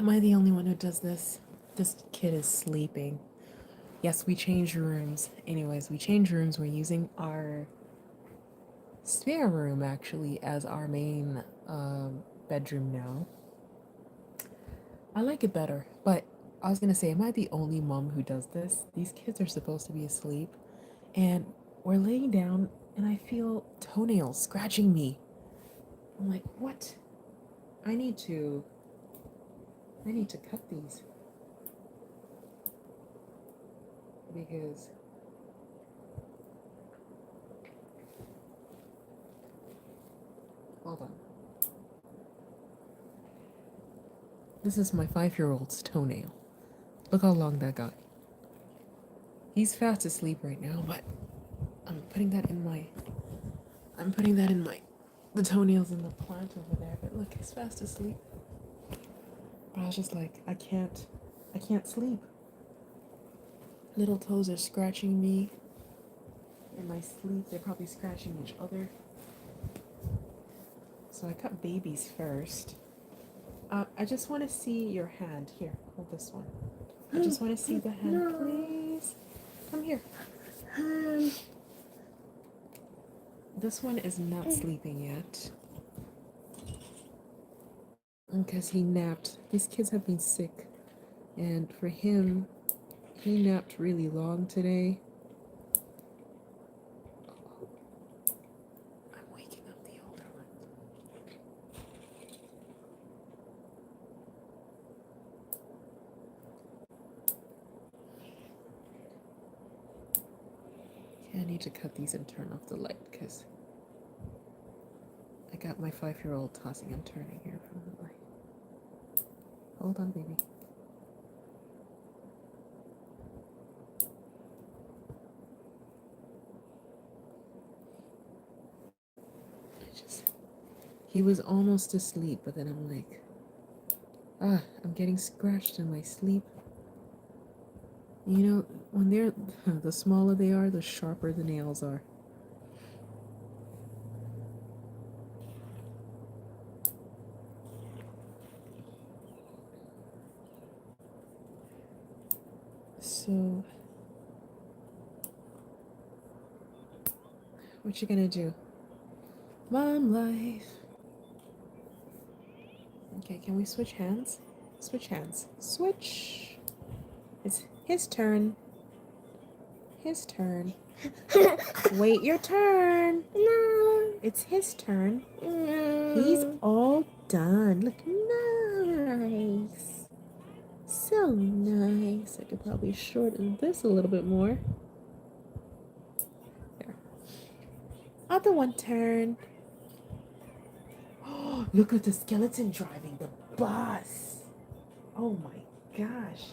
Am I the only one who does this? This kid is sleeping. Yes, we changed rooms. Anyways, we changed rooms. We're using our spare room actually as our main bedroom now. I like it better, but I was gonna say, am I the only mom who does this? These kids are supposed to be asleep, and we're laying down, and I feel toenails scratching me. I'm like, what? I need to. I need to cut these because hold on. This is my 5-year-old's toenail. Look how long that got. He's fast asleep right now, but I'm putting that in my. I'm putting that in my. The toenails in the plant over there, but look, he's fast asleep. But I was just like, I can't sleep. Little toes are scratching me in my sleep. They're probably scratching each other. So I cut babies first. I just want to see your hand. Here, hold this one. I just want to see the hand, no. Please. Come here. This one is not sleeping yet. Because he napped. These kids have been sick. And for him, he napped really long today. I'm waking up the older one. Okay, I need to cut these and turn off the light because I got my 5-year-old tossing and turning here from the light. Hold on, baby. He was almost asleep, but then I'm like, I'm getting scratched in my sleep. You know, when they're, the smaller they are, the sharper the nails are. So, what you gonna do? Mom life. Okay, can we switch hands? Switch hands. Switch. It's his turn. His turn. Wait your turn. No. It's his turn. No. He's all done. Look, nice. So nice. I could probably shorten this a little bit more. There. Other one turn. Oh, look at the skeleton driving the bus. Oh my gosh.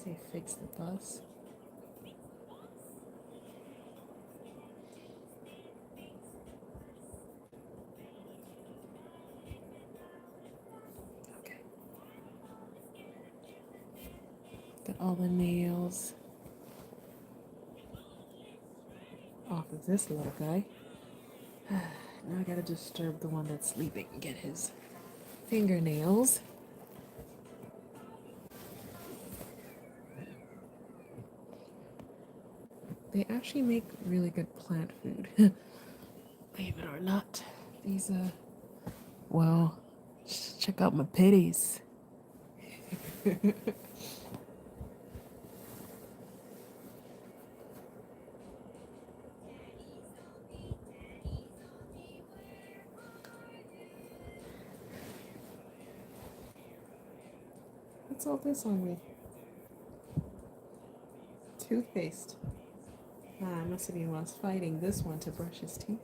say fix the bus. Okay. Got all the nails off of this little guy. Now I gotta disturb the one that's sleeping and get his fingernails. They actually make really good plant food. Believe it or not. These, well, check out my pitties. What's all this on me? Toothpaste. Ah, I must have been once fighting this one to brush his teeth.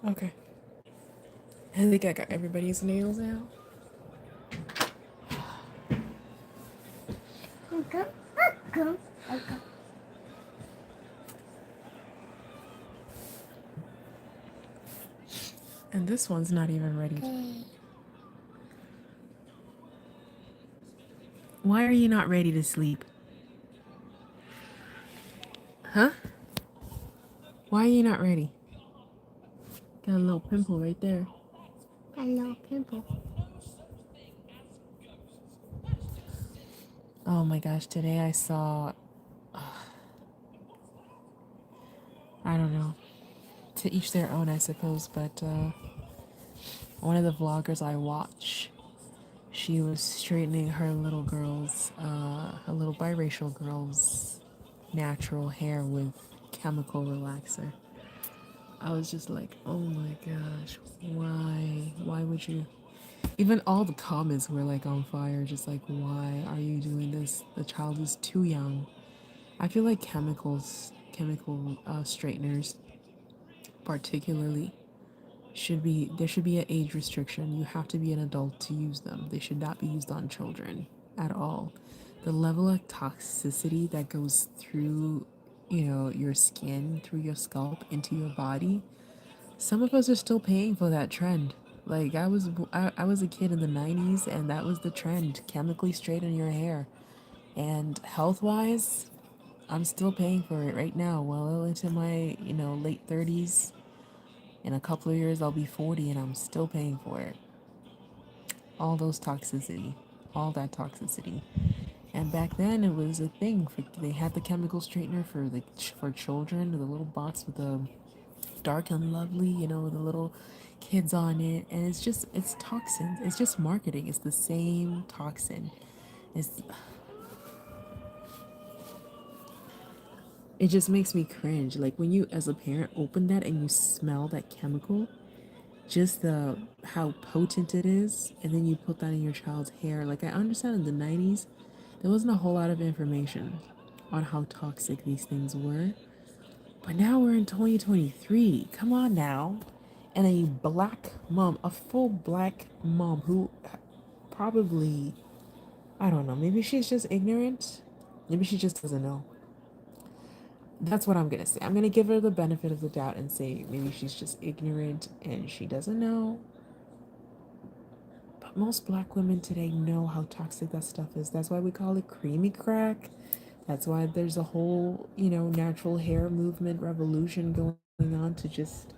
Okay. I think I got everybody's nails out. Okay. Okay. And this one's not even ready. Okay. Why are you not ready to sleep? Huh? Why are you not ready? Got a little pimple right there. Hello, pimple. Oh my gosh, today I saw, I don't know, to each their own, I suppose, but one of the vloggers I watch, she was straightening her little girl's, her little biracial girl's natural hair with chemical relaxer. I was just like, oh my gosh, why? Why would you? Even all the comments were like on fire, just like, why are you doing this? The child is too young. I feel like chemical straighteners, particularly, there should be an age restriction. You have to be an adult to use them. They should not be used on children at all. The level of toxicity that goes through, your skin, through your scalp, into your body. Some of us are still paying for that trend. Like I was a kid in the 90s and that was the trend, chemically straighten your hair. And health-wise, I'm still paying for it right now, well into my, late 30s. In a couple of years, I'll be 40 and I'm still paying for it. All those toxicity, all that toxicity. And back then, it was a thing. They had the chemical straightener for children, the little box with the dark and lovely, the little kids on it. And it's toxins. It's just marketing. It's the same toxin. It's it just makes me cringe. Like when you, as a parent, open that and you smell that chemical, just the how potent it is, and then you put that in your child's hair. Like I understand in the 90s, there wasn't a whole lot of information on how toxic these things were. But now we're in 2023. Come on now. And a black mom, a full black mom who probably, I don't know, maybe she's just ignorant. Maybe she just doesn't know. That's what I'm gonna say. I'm gonna give her the benefit of the doubt and say maybe she's just ignorant and she doesn't know. But most black women today know how toxic that stuff is. That's why we call it creamy crack. That's why there's a whole, natural hair movement revolution going on to just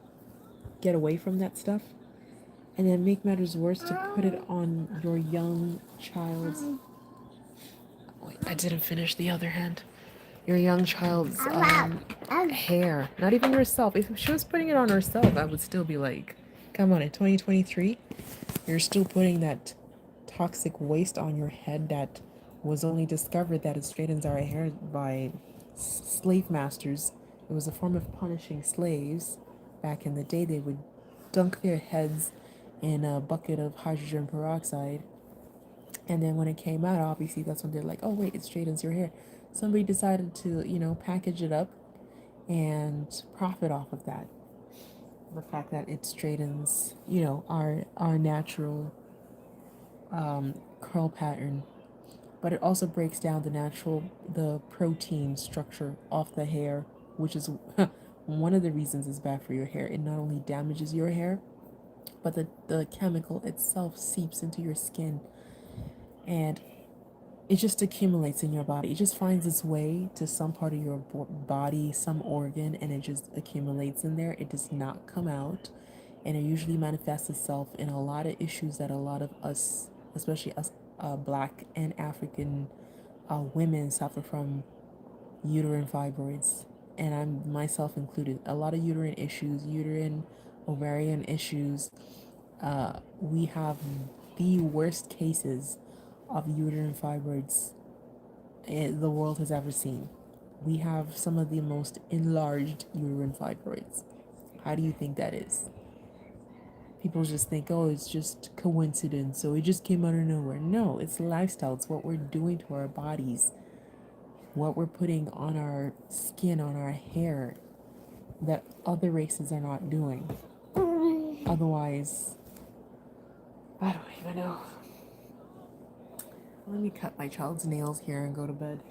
get away from that stuff. And then make matters worse to put it on your young child's. Wait, I didn't finish the other hand. Your young child's hair. Not even yourself. If she was putting it on herself, I would still be like, come on, in 2023, you're still putting that toxic waste on your head that was only discovered that it straightens our hair by slave masters. It was a form of punishing slaves. Back in the day, they would dunk their heads in a bucket of hydrogen peroxide. And then when it came out, obviously, that's when they're like, oh, wait, it straightens your hair. Somebody decided to, package it up and profit off of that. The fact that it straightens, our natural curl pattern, but it also breaks down the protein structure off the hair, which is one of the reasons it's bad for your hair. It not only damages your hair, but the chemical itself seeps into your skin and it just accumulates in your body. It just finds its way to some part of your body, some organ, and it just accumulates in there. It does not come out. And it usually manifests itself in a lot of issues that a lot of us, especially us black and African women, suffer from uterine fibroids. And I'm myself included. A lot of uterine issues, uterine, ovarian issues. We have the worst cases of uterine fibroids the world has ever seen. We have some of the most enlarged uterine fibroids. How do you think that is? People just think, oh, it's just coincidence, so it just came out of nowhere. No, it's lifestyle. It's what we're doing to our bodies, what we're putting on our skin, on our hair, that other races are not doing. Otherwise, I don't even know. Let me cut my child's nails here and go to bed.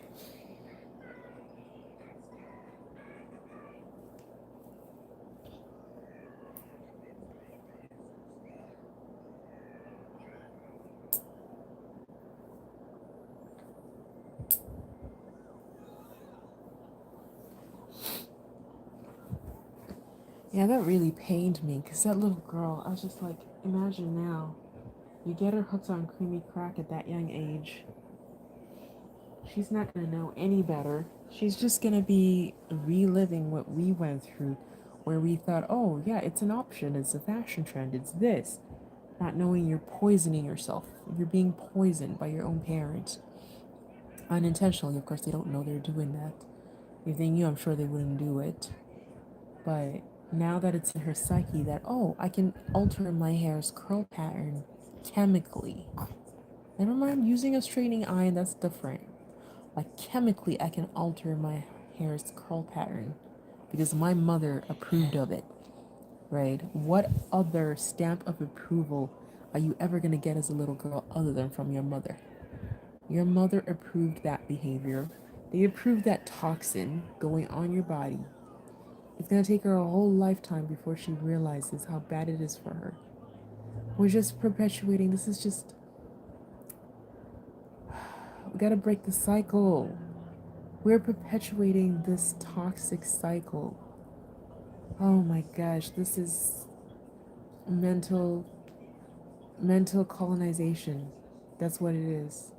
Yeah, that really pained me because that little girl, I was just like, imagine now, you get her hooked on creamy crack at that young age. She's not going to know any better. She's just going to be reliving what we went through, where we thought, oh, yeah, it's an option, it's a fashion trend, it's this. Not knowing you're poisoning yourself. You're being poisoned by your own parents. Unintentionally, of course, they don't know they're doing that. If they knew, I'm sure they wouldn't do it. But now that it's in her psyche that, oh, I can alter my hair's curl pattern chemically. Never mind using a straightening iron, that's different. Like chemically, I can alter my hair's curl pattern because my mother approved of it, right? What other stamp of approval are you ever going to get as a little girl other than from your mother? Your mother approved that behavior. They approved that toxin going on your body. It's going to take her a whole lifetime before she realizes how bad it is for her. We're just perpetuating. This is just. We got to break the cycle. We're perpetuating this toxic cycle. Oh my gosh, this is mental colonization. That's what it is.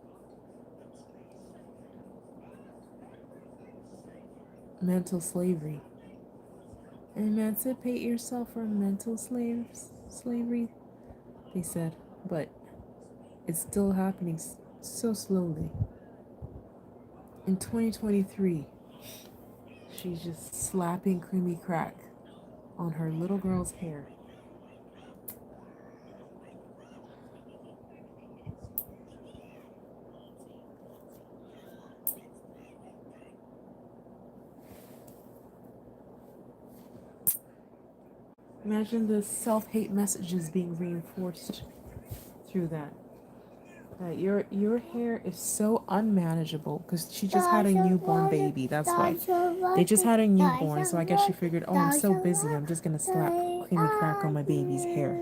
Mental slavery. Emancipate yourself from mental slavery, they said, but it's still happening so slowly. In 2023, she's just slapping creamy crack on her little girl's hair. Imagine the self-hate messages being reinforced through that. That your hair is so unmanageable because she just had a newborn baby. That's why they just had a newborn. So I guess she figured, oh, I'm so busy. I'm just gonna slap creamy crack on my baby's hair.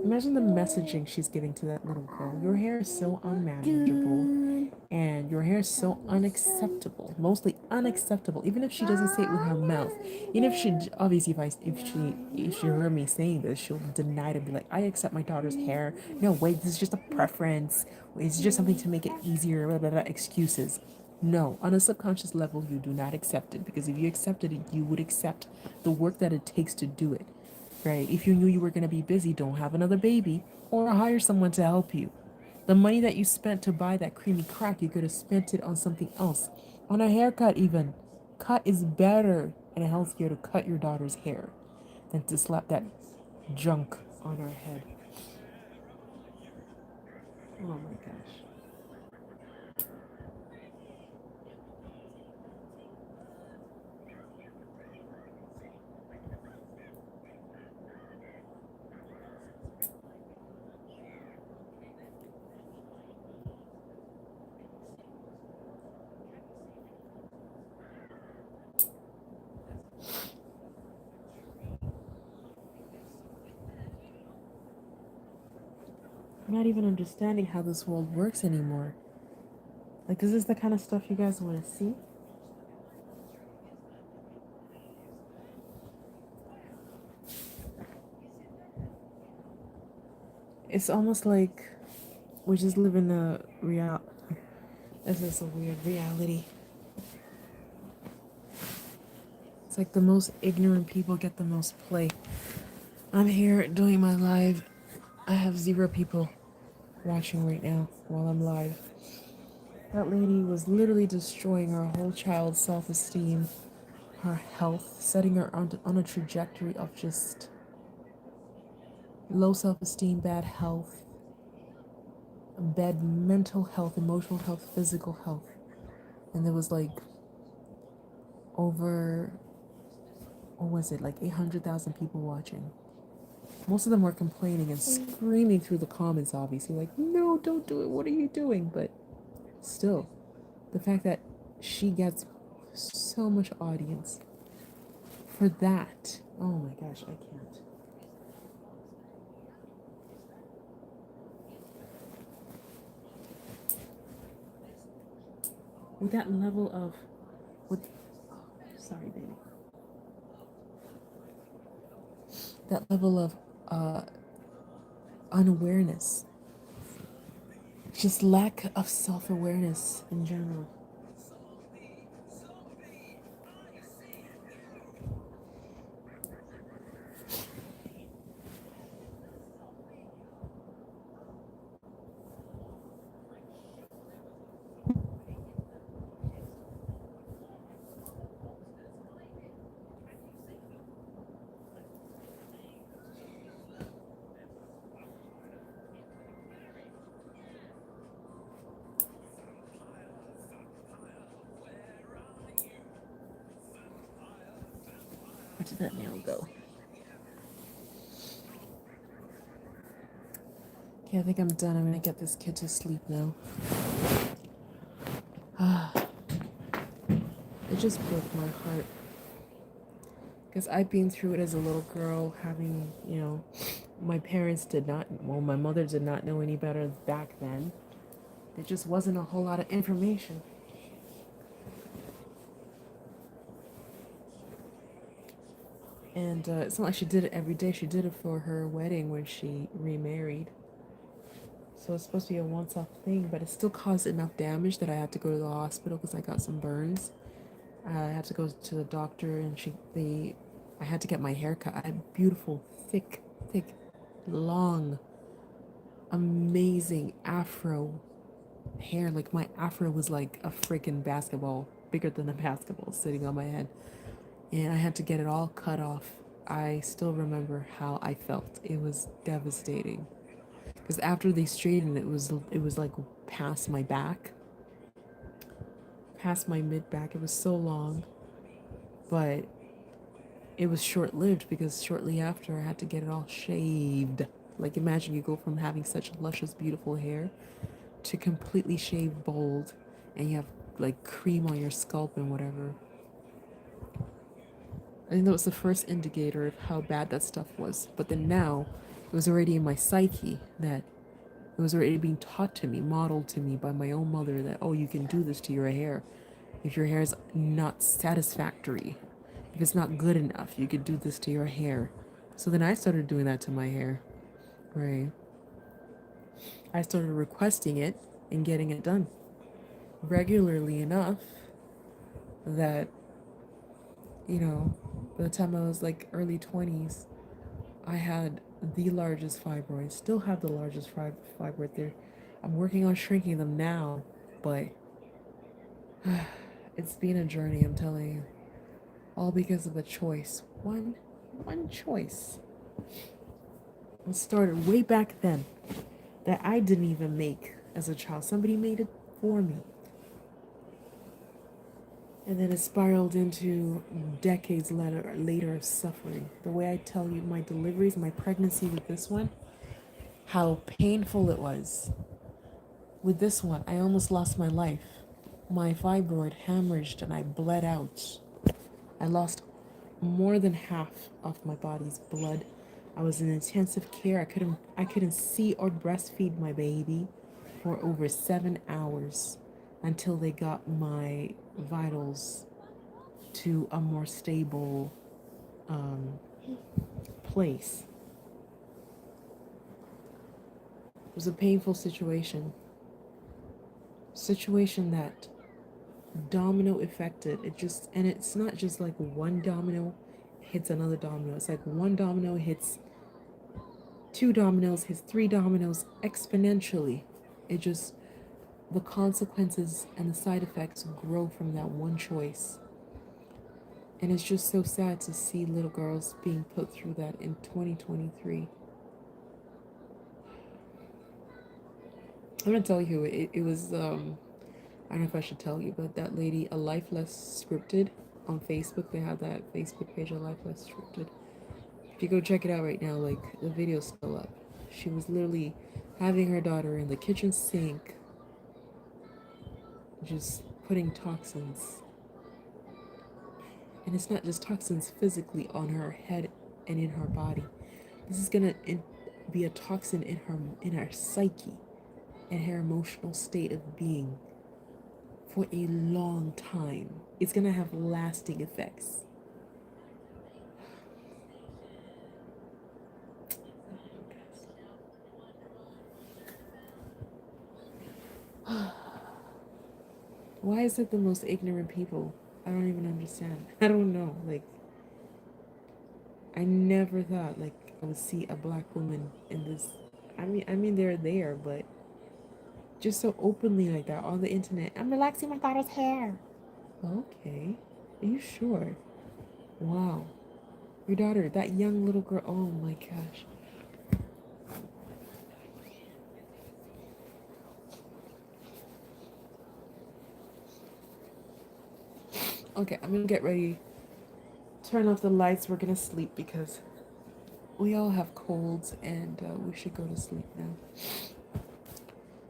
Imagine the messaging she's giving to that little girl. Your hair is so unmanageable and your hair is so unacceptable. Mostly unacceptable. Even if she doesn't say it with her mouth. Even if she obviously if she heard me saying this, she'll deny it and be like, I accept my daughter's hair. No, wait, this is just a preference. It's just something to make it easier, blah blah blah excuses. No, on a subconscious level, you do not accept it because if you accepted it, you would accept the work that it takes to do it. Right? If you knew you were going to be busy, don't have another baby or hire someone to help you. The money that you spent to buy that creamy crack, you could have spent it on something else. On a haircut, even. Cut is better and healthier to cut your daughter's hair than to slap that junk on her head. Oh my gosh. I'm not even understanding how this world works anymore. Like, is this the kind of stuff you guys want to see? It's almost like we just live in a real. This is a weird reality. It's like the most ignorant people get the most play. I'm here doing my live. I have 0 people watching right now while I'm live. That lady was literally destroying her whole child's self-esteem, her health, setting her on a trajectory of just low self-esteem, bad health, bad mental health, emotional health, physical health. And there was like over what was it, like 800,000 people watching. Most of them were complaining and screaming through the comments, obviously, like, no, don't do it. What are you doing? But still, the fact that she gets so much audience for that. Oh my gosh, I can't. With that level of, with, sorry, baby. That level of unawareness, just lack of self awareness in general. Where did that nail go? Okay, I think I'm done. I'm gonna get this kid to sleep now. It just broke my heart. Because I've been through it as a little girl, having, my parents did not, well, my mother did not know any better back then. There just wasn't a whole lot of information. And it's not like she did it every day. She did it for her wedding when she remarried. So it's supposed to be a once-off thing, but it still caused enough damage that I had to go to the hospital because I got some burns. I had to go to the doctor, and I had to get my hair cut. I had beautiful, thick, long, amazing afro hair. Like my afro was like a freaking basketball, bigger than a basketball, sitting on my head. And I had to get it all cut off. I still remember how I felt. It was devastating. Because after they straightened it was like past my back, past my mid back. It was so long, but it was short lived because shortly after I had to get it all shaved. Like imagine you go from having such luscious, beautiful hair to completely shaved bald, and you have like cream on your scalp and whatever. I think that was the first indicator of how bad that stuff was. But then now, it was already in my psyche that it was already being taught to me, modeled to me by my own mother that, oh, you can do this to your hair. If your hair is not satisfactory, if it's not good enough, you could do this to your hair. So then I started doing that to my hair, right? I started requesting it and getting it done regularly enough that, by the time I was like early 20s, I had the largest fibroid, still have the largest fibroid there. I'm working on shrinking them now, but it's been a journey, I'm telling you. All because of a choice. One choice. It started way back then that I didn't even make as a child. Somebody made it for me. And then it spiraled into decades later of suffering. The way I tell you my deliveries, my pregnancy with this one, how painful it was. With this one, I almost lost my life. My fibroid hemorrhaged and I bled out. I lost more than half of my body's blood. I was in intensive care. I couldn't see or breastfeed my baby for over 7 hours until they got my vitals to a more stable place. It was a painful situation that domino affected. And it's not just like one domino hits another domino. It's like one domino hits two dominoes, hits three dominoes exponentially. The consequences and the side effects grow from that one choice. And it's just so sad to see little girls being put through that in 2023. I'm gonna tell you, it was, I don't know if I should tell you, but that lady, A Life Less Scripted, on Facebook. They have that Facebook page of Life Less Scripted. If you go check it out right now, like the video's still up. She was literally having her daughter in the kitchen sink, just putting toxins. And it's not just toxins physically on her head and in her body. This is gonna be a toxin in her psyche and her emotional state of being for a long time. It's gonna have lasting effects. Why is it the most ignorant people? I don't even understand. I don't know. Like, I never thought like I would see a black woman in this. I mean, they're there, but just so openly like that on the internet. I'm relaxing my daughter's hair. Okay, are you sure? Wow, your daughter, that young little girl. Oh my gosh. Okay, I'm gonna get ready. Turn off the lights. We're gonna sleep because we all have colds and we should go to sleep now.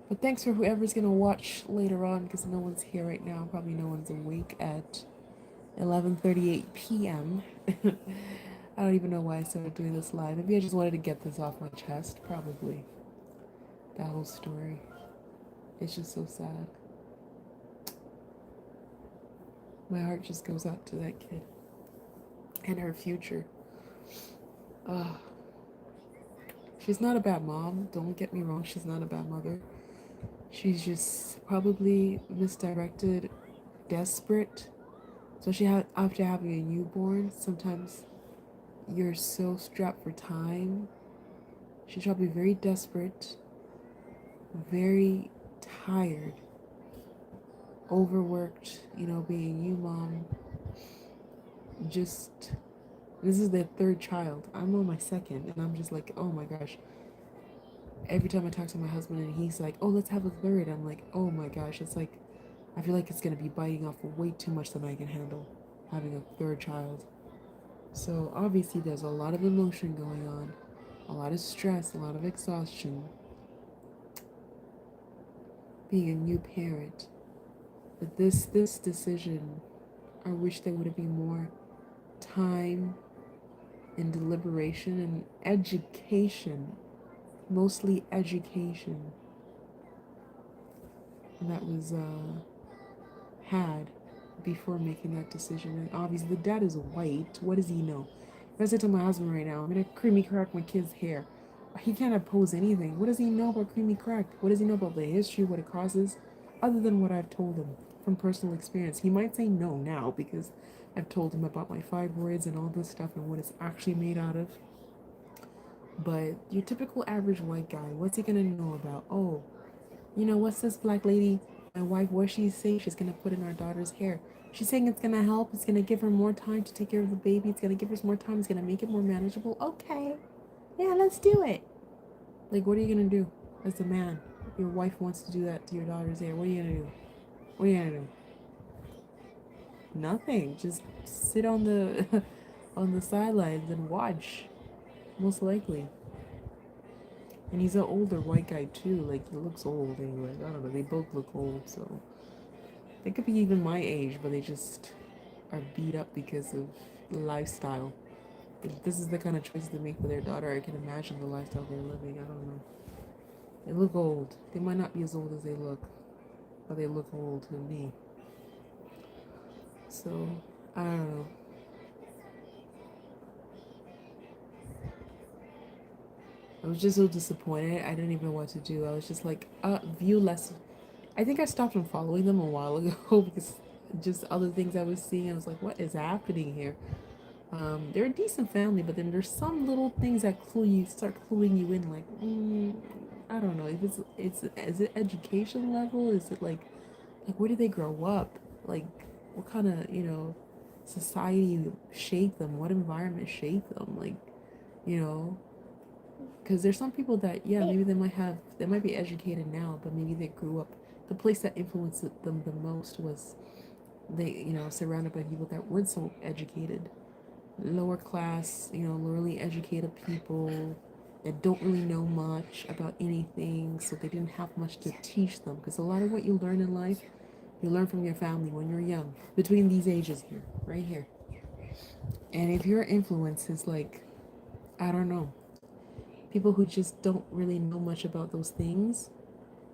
But thanks for whoever's gonna watch later on because no one's here right now. Probably no one's awake at 11:38 p.m. I don't even know why I started doing this live. Maybe I just wanted to get this off my chest. Probably that whole story. It's just so sad. My heart just goes out to that kid and her future. Ugh. She's not a bad mom. Don't get me wrong. She's not a bad mother. She's just probably misdirected, desperate. Especially after having a newborn, sometimes you're so strapped for time. She's probably very desperate, very tired, overworked, being a new mom. Just, this is their third child. I'm on my second, and I'm just like, oh my gosh. Every time I talk to my husband, and he's like, oh, let's have a third, I'm like, oh my gosh. It's like, I feel like it's going to be biting off way too much than I can handle having a third child. So obviously, there's a lot of emotion going on, a lot of stress, a lot of exhaustion. Being a new parent, but this decision, I wish there would have been more time and deliberation and education, mostly education, that was had before making that decision. And obviously, the dad is white. What does he know? If I said to my husband right now, I'm gonna creamy crack my kid's hair, he can't oppose anything. What does he know about creamy crack? What does he know about the history, what it causes, other than what I've told him from personal experience? He might say no now because I've told him about my fibroids and all this stuff and what it's actually made out of. But your typical average white guy, what's he gonna know about? Oh, what's this black lady, my wife, what she's saying she's gonna put in our daughter's hair? She's saying it's gonna help, it's gonna give her more time to take care of the baby, it's gonna give her more time, it's gonna make it more manageable. Okay, yeah, let's do it. Like, what are you gonna do as a man? Your wife wants to do that to your daughter's hair. What are you gonna do? What are you gonna do? Nothing. Just sit on the on the sidelines and watch. Most likely. And he's an older white guy too. Like, he looks old anyway. I don't know. They both look old, so they could be even my age, but they just are beat up because of lifestyle. If this is the kind of choices they make for their daughter, I can imagine the lifestyle they're living. I don't know. They look old. They might not be as old as they look, but they look old to me. So, I don't know. I was just so disappointed. I didn't even know what to do. I was just like, view less. I think I stopped from following them a while ago because just other things I was seeing. I was like, what is happening here? They're a decent family, but then there's some little things that start cluing you in. Like, I don't know if is it education level? Is it like where did they grow up? Like, what kind of society shaped them? What environment shaped them? Like, you know, because there's some people that maybe they might be educated now, but maybe they grew up. The place that influenced them the most was they, surrounded by people that weren't so educated, lower class, lowly educated people that don't really know much about anything, so they didn't have much to teach them. Because a lot of what you learn in life, you learn from your family when you're young, between these ages here, right here. And if your influence is like, I don't know, people who just don't really know much about those things,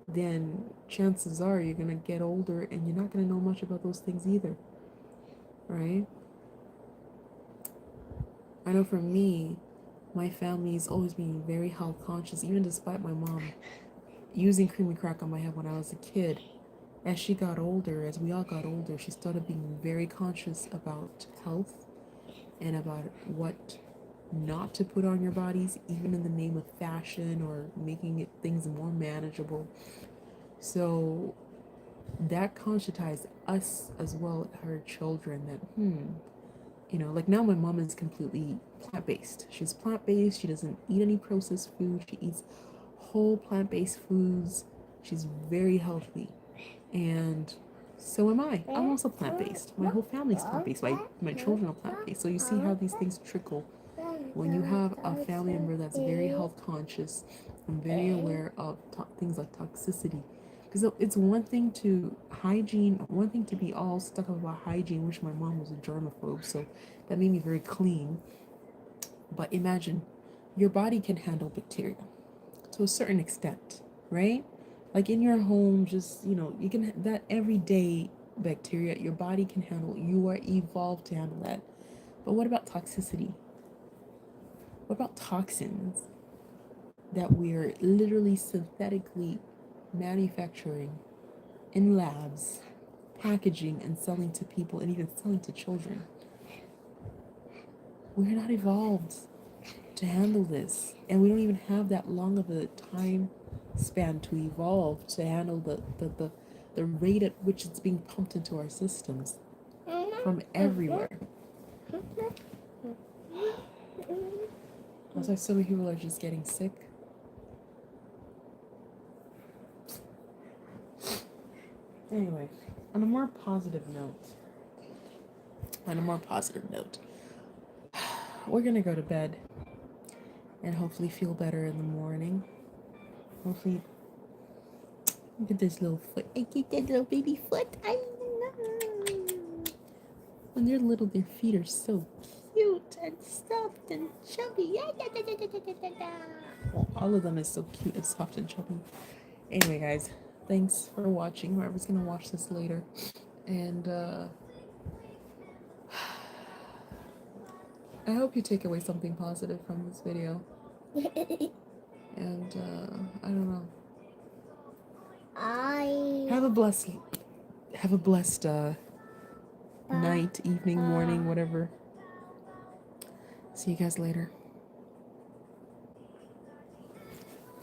then chances are you're going to get older and you're not going to know much about those things either, right? I know for me, my family's always been very health conscious, even despite my mom using creamy crack on my head when I was a kid. As she got older, as we all got older, she started being very conscious about health and about what not to put on your bodies, even in the name of fashion or making it things more manageable. So that conscientized us as well, her children, that like now my mom is completely plant-based. She's plant-based. She doesn't eat any processed food. She eats whole plant-based foods. She's very healthy. And so am I. I'm also plant-based. My whole family's plant-based. My children are plant-based. So you see how these things trickle. When you have a family member that's very health conscious and very aware of things like toxicity, because it's one thing to hygiene, one thing to be all stuck up about hygiene, which my mom was a germaphobe, so that made me very clean. But imagine your body can handle bacteria to a certain extent, right? Like in your home, just you can that everyday bacteria your body can handle. You are evolved to handle that. But what about toxicity? What about toxins that we're literally synthetically manufacturing in labs, packaging and selling to people and even selling to children? We're not evolved to handle this, and we don't even have that long of a time span to evolve to handle the rate at which it's being pumped into our systems from everywhere. That's why so many people are just getting sick. Anyway, on a more positive note, we're gonna go to bed and hopefully feel better in the morning. Hopefully, look at this little foot. I get that little baby foot. I know. When they're little, their feet are so cute and soft and chubby. Well, all of them is so cute and soft and chubby. Anyway, guys, thanks for watching. Whoever's gonna watch this later, and I hope you take away something positive from this video. And I don't know. Have a blessed night, evening, morning, whatever. See you guys later.